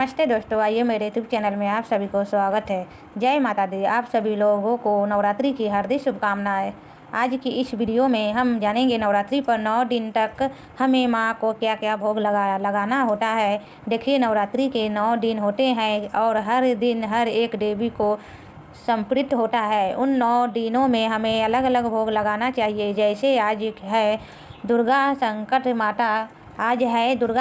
नमस्ते दोस्तों, आइए मेरे यूट्यूब चैनल में आप सभी को स्वागत है। जय माता दी। आप सभी लोगों को नवरात्रि की हार्दिक शुभकामनाएं। आज की इस वीडियो में हम जानेंगे नवरात्रि पर 9 दिन तक हमें माँ को क्या क्या भोग लगाना होता है। देखिए, नवरात्रि के 9 दिन होते हैं और हर दिन हर एक देवी को समर्पित होता है। उन 9 दिनों में हमें अलग अलग भोग लगाना चाहिए। जैसे आज है दुर्गा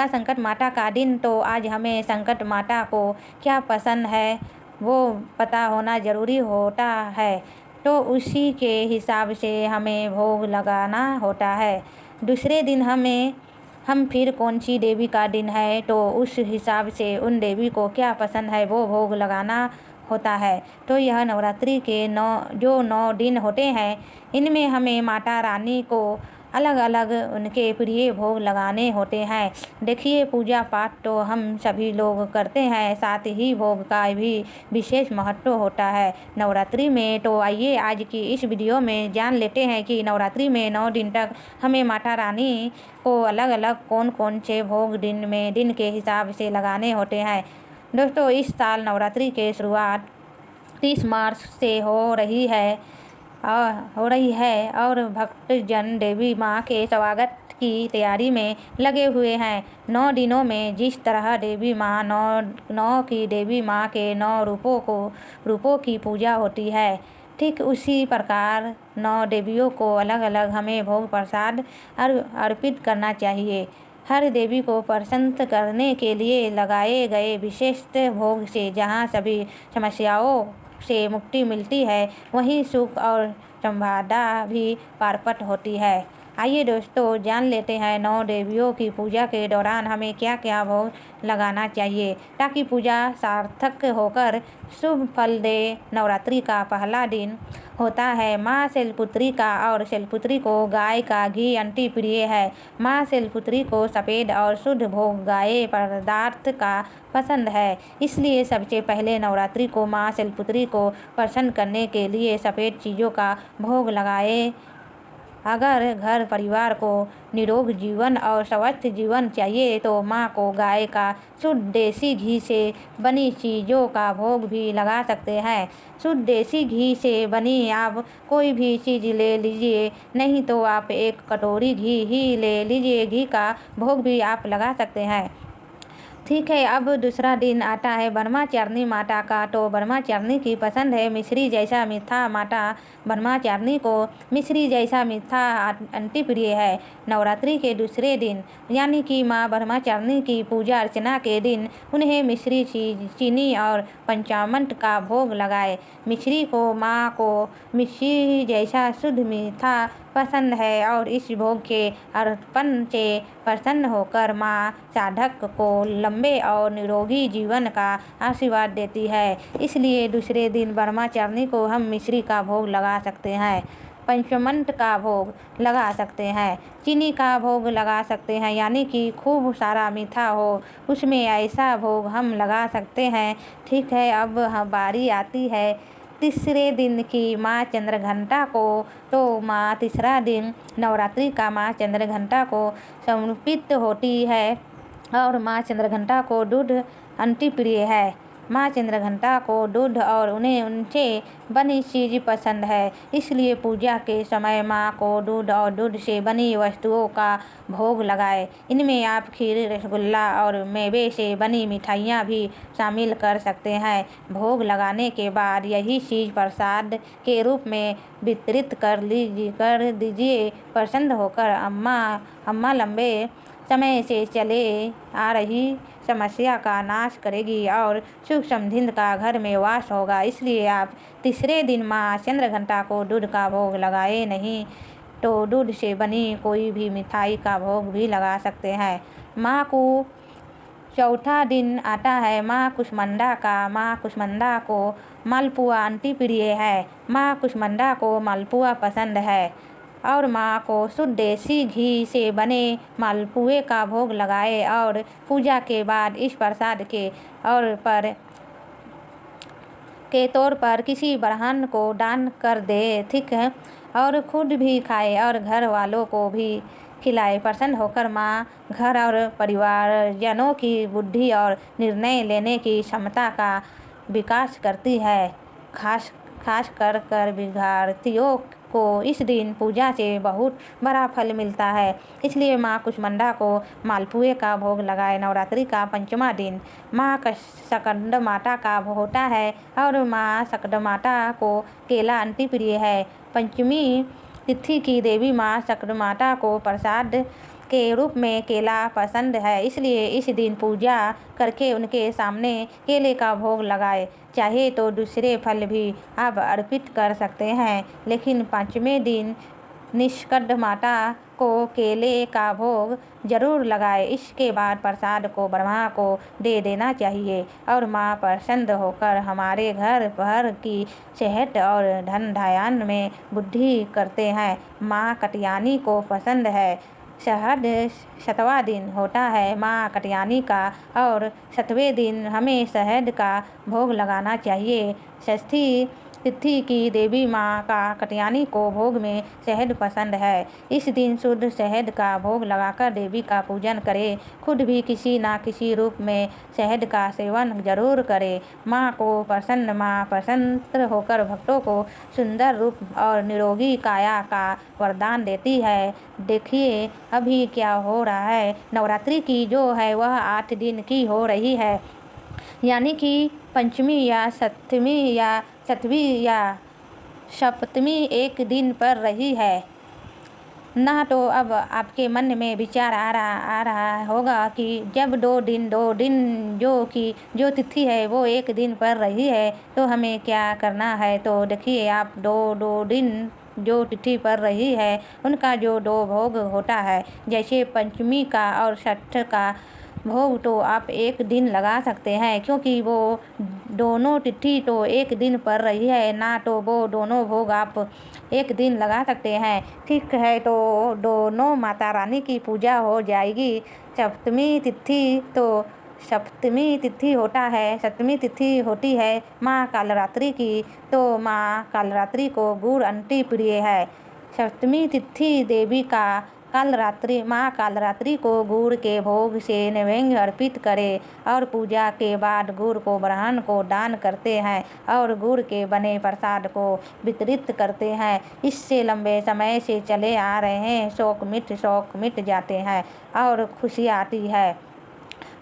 संकट माता का दिन, तो आज हमें संकट माता को क्या पसंद है वो पता होना ज़रूरी होता है, तो उसी के हिसाब से हमें भोग लगाना होता है। दूसरे दिन हम फिर कौन सी देवी का दिन है, तो उस हिसाब से उन देवी को क्या पसंद है वो भोग लगाना होता है। तो यह नवरात्रि के 9 दिन होते हैं, इनमें हमें माता रानी को अलग अलग उनके प्रिय भोग लगाने होते हैं। देखिए, पूजा पाठ तो हम सभी लोग करते हैं, साथ ही भोग का भी विशेष महत्व होता है नवरात्रि में। तो आइए आज की इस वीडियो में जान लेते हैं कि नवरात्रि में 9 दिन तक हमें माता रानी को अलग अलग कौन कौन से भोग दिन के हिसाब से लगाने होते हैं। दोस्तों, इस साल नवरात्रि की शुरुआत 30 मार्च से हो रही है और भक्तजन देवी माँ के स्वागत की तैयारी में लगे हुए हैं। 9 दिनों में जिस तरह देवी माँ नौ की देवी माँ के 9 रूपों की पूजा होती है, ठीक उसी प्रकार 9 देवियों को अलग अलग हमें भोग प्रसाद अर्पित करना चाहिए। हर देवी को प्रसन्न करने के लिए लगाए गए विशिष्ट भोग से जहाँ सभी समस्याओं से मुक्ति मिलती है, वहीं सुख और संपदा भी प्राप्त होती है। आइए दोस्तों, जान लेते हैं 9 देवियों की पूजा के दौरान हमें क्या क्या भोग लगाना चाहिए ताकि पूजा सार्थक होकर शुभ फल दे। नवरात्रि का पहला दिन होता है माँ शैलपुत्री का, और शैलपुत्री को गाय का घी अति प्रिय है। माँ शैलपुत्री को सफ़ेद और शुद्ध भोग गाय पदार्थ का पसंद है, इसलिए सबसे पहले नवरात्रि को माँ शैलपुत्री को प्रसन्न करने के लिए सफ़ेद चीज़ों का भोग लगाए। अगर घर परिवार को निरोग जीवन और स्वस्थ जीवन चाहिए तो माँ को गाय का शुद्ध देसी घी से बनी चीज़ों का भोग भी लगा सकते हैं। शुद्ध देसी घी से बनी आप कोई भी चीज़ ले लीजिए, नहीं तो आप एक कटोरी घी ही ले लीजिए। घी का भोग भी आप लगा सकते हैं। ठीक है, अब दूसरा दिन आता है ब्रह्मचारिणी माता का। तो ब्रह्मचारिणी की पसंद है मिश्री जैसा मीठा। माता ब्रह्मचारिणी को मिश्री जैसा मीठा अति प्रिय है। नवरात्रि के दूसरे दिन यानी कि माँ ब्रह्मचारिणी की पूजा अर्चना के दिन उन्हें मिश्री, चीनी और पंचामृत का भोग लगाए। मिश्री को माँ को मिश्री जैसा शुद्ध मीठा पसंद है और इस भोग के अर्पण से प्रसन्न होकर माँ साधक को लंबे और निरोगी जीवन का आशीर्वाद देती है। इसलिए दूसरे दिन ब्रह्मचारिणी को हम मिश्री का भोग लगा सकते हैं, पंचामृत का भोग लगा सकते हैं, चीनी का भोग लगा सकते हैं, यानी कि खूब सारा मीठा हो उसमें ऐसा भोग हम लगा सकते हैं। ठीक है, अब बारी आती है तीसरे दिन की माँ चंद्रघंटा को। तो माँ तीसरा दिन नवरात्रि का माँ चंद्रघंटा को समर्पित होती है और माँ चंद्रघंटा को दूध अति प्रिय है। माँ चंद्रघंटा को दूध और उनसे बनी चीज़ पसंद है, इसलिए पूजा के समय माँ को दूध और दूध से बनी वस्तुओं का भोग लगाए। इनमें आप खीर, रसगुल्ला और मेवे से बनी मिठाइयाँ भी शामिल कर सकते हैं। भोग लगाने के बाद यही चीज़ प्रसाद के रूप में वितरित कर दीजिए। प्रसन्न होकर अम्मा लंबे समय से चले आ रही समस्या का नाश करेगी और सुख समृद्धि का घर में वास होगा। इसलिए आप तीसरे दिन माँ चंद्रघंटा को दूध का भोग लगाए, नहीं तो दूध से बनी कोई भी मिठाई का भोग भी लगा सकते हैं। माँ को चौथा दिन आता है माँ कुष्मांडा का। माँ कुष्मांडा को मालपुआ अति प्रिय है। माँ कुष्मांडा को मालपुआ पसंद है और माँ को शुद्ध देसी घी से बने मालपुए का भोग लगाए और पूजा के बाद इस प्रसाद के तौर पर किसी ब्राह्मण को दान कर दे। ठीक है, और खुद भी खाए और घर वालों को भी खिलाए। प्रसन्न होकर माँ घर और परिवारजनों की बुद्धि और निर्णय लेने की क्षमता का विकास करती है। खास कर विद्यार्थियों को इस दिन पूजा से बहुत बड़ा फल मिलता है। इसलिए माँ कुष्मांडा को मालपुए का भोग लगाए। नवरात्रि का 5वां दिन माँ स्कंदमाता का होता है और माँ स्कंदमाता को केला अति प्रिय है। पंचमी तिथि की देवी माँ स्कंदमाता को प्रसाद के रूप में केला पसंद है, इसलिए इस दिन पूजा करके उनके सामने केले का भोग लगाए। चाहे तो दूसरे फल भी आप अर्पित कर सकते हैं, लेकिन 5वें दिन स्कंदमाता को केले का भोग जरूर लगाए। इसके बाद प्रसाद को ब्रह्मा को दे देना चाहिए और माँ प्रसन्न होकर हमारे घर भर की सेहत और धन धान्य में वृद्धि करते हैं। माँ कात्यायनी को पसंद है। शहद 7वां दिन होता है माँ कात्यायनी का और 7वें दिन हमें शहद का भोग लगाना चाहिए। षष्ठी तिथि की देवी माँ का कात्यायनी को भोग में शहद पसंद है। इस दिन शुद्ध शहद का भोग लगाकर देवी का पूजन करें। खुद भी किसी न किसी रूप में शहद का सेवन जरूर करें। माँ प्रसन्न होकर भक्तों को सुंदर रूप और निरोगी काया का वरदान देती है। देखिए अभी क्या हो रहा है। नवरात्रि की जो है वह 8 दिन की हो रही है, यानी कि पंचमी या सप्तमी एक दिन पर रही है ना। तो अब आपके मन में विचार आ रहा होगा कि जब 2 दिन जो तिथि है वो एक दिन पर रही है तो हमें क्या करना है। तो देखिए आप 2 दिन जो तिथि पर रही है उनका जो 2 भोग होता है, जैसे पंचमी का और षष्ठ का भोग तो आप एक दिन लगा सकते हैं, क्योंकि वो दोनों तिथि तो एक दिन पर रही है ना, तो वो दोनों भोग आप एक दिन लगा सकते हैं। ठीक है, तो दोनों माता रानी की पूजा हो जाएगी। सप्तमी तिथि होती है माँ कालरात्रि की, तो माँ कालरात्रि को गुड़ अति प्रिय है। सप्तमी तिथि देवी का माँ कालरात्रि को गुड़ के भोग से नैवेद्य अर्पित करें और पूजा के बाद गुड़ को ब्राह्मण को दान करते हैं और गुड़ के बने प्रसाद को वितरित करते हैं। इससे लंबे समय से चले आ रहे शोक मिट जाते हैं और खुशी आती है।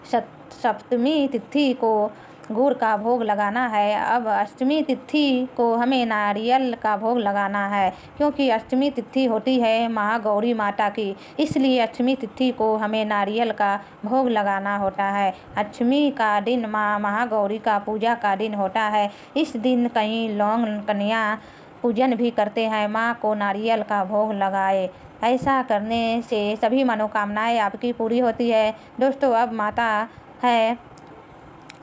सप्तमी तिथि को गुड़ का भोग लगाना है। अब अष्टमी तिथि को हमें नारियल का भोग लगाना है, क्योंकि अष्टमी तिथि होती है महागौरी माता की, इसलिए अष्टमी तिथि को हमें नारियल का भोग लगाना होता है। अष्टमी का दिन माँ महागौरी का पूजा का दिन होता है। इस दिन कई लोग कन्या पूजन भी करते हैं। माँ को नारियल का भोग लगाए, ऐसा करने से सभी मनोकामनाएं आपकी पूरी होती है। दोस्तों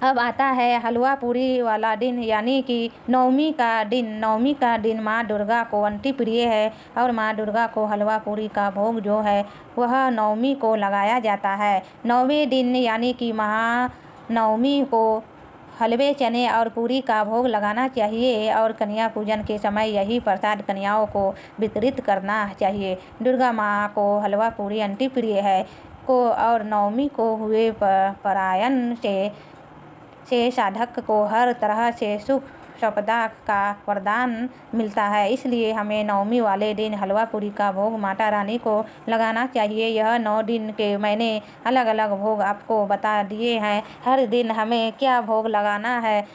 अब आता है हलवा पूरी वाला दिन, यानी कि नवमी का दिन माँ दुर्गा को अति प्रिय है और माँ दुर्गा को हलवा पूरी का भोग जो है वह नवमी को लगाया जाता है। 9वें दिन यानी कि महानवमी को हलवे चने और पूरी का भोग लगाना चाहिए और कन्या पूजन के समय यही प्रसाद कन्याओं को वितरित करना चाहिए। दुर्गा माँ को हलवा पूरी अति प्रिय है और नवमी को हुए पारायण से साधक को हर तरह से सुख संपदा का वरदान मिलता है। इसलिए हमें नवमी वाले दिन हलवा पूरी का भोग माता रानी को लगाना चाहिए। यह 9 दिन के मैंने अलग अलग भोग आपको बता दिए हैं। हर दिन हमें क्या भोग लगाना है,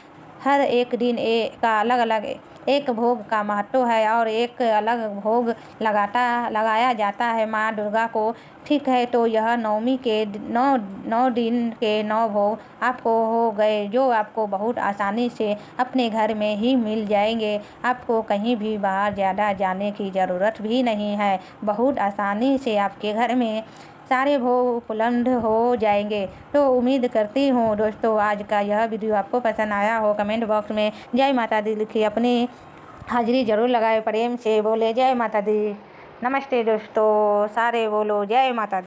हर एक दिन का अलग अलग एक भोग का महत्व है और एक अलग भोग लगाया जाता है माँ दुर्गा को। ठीक है, तो यह नवमी के 9 दिन के 9 भोग आपको हो गए, जो आपको बहुत आसानी से अपने घर में ही मिल जाएंगे। आपको कहीं भी बाहर ज़्यादा जाने की ज़रूरत भी नहीं है। बहुत आसानी से आपके घर में सारे भोग उपलब्ध हो जाएंगे। तो उम्मीद करती हूँ दोस्तों आज का यह वीडियो आपको पसंद आया हो। कमेंट बॉक्स में जय माता दी लिखिए, अपनी हाजिरी जरूर लगाए, प्रेम से बोले जय माता दी। नमस्ते दोस्तों, सारे बोलो जय माता दी।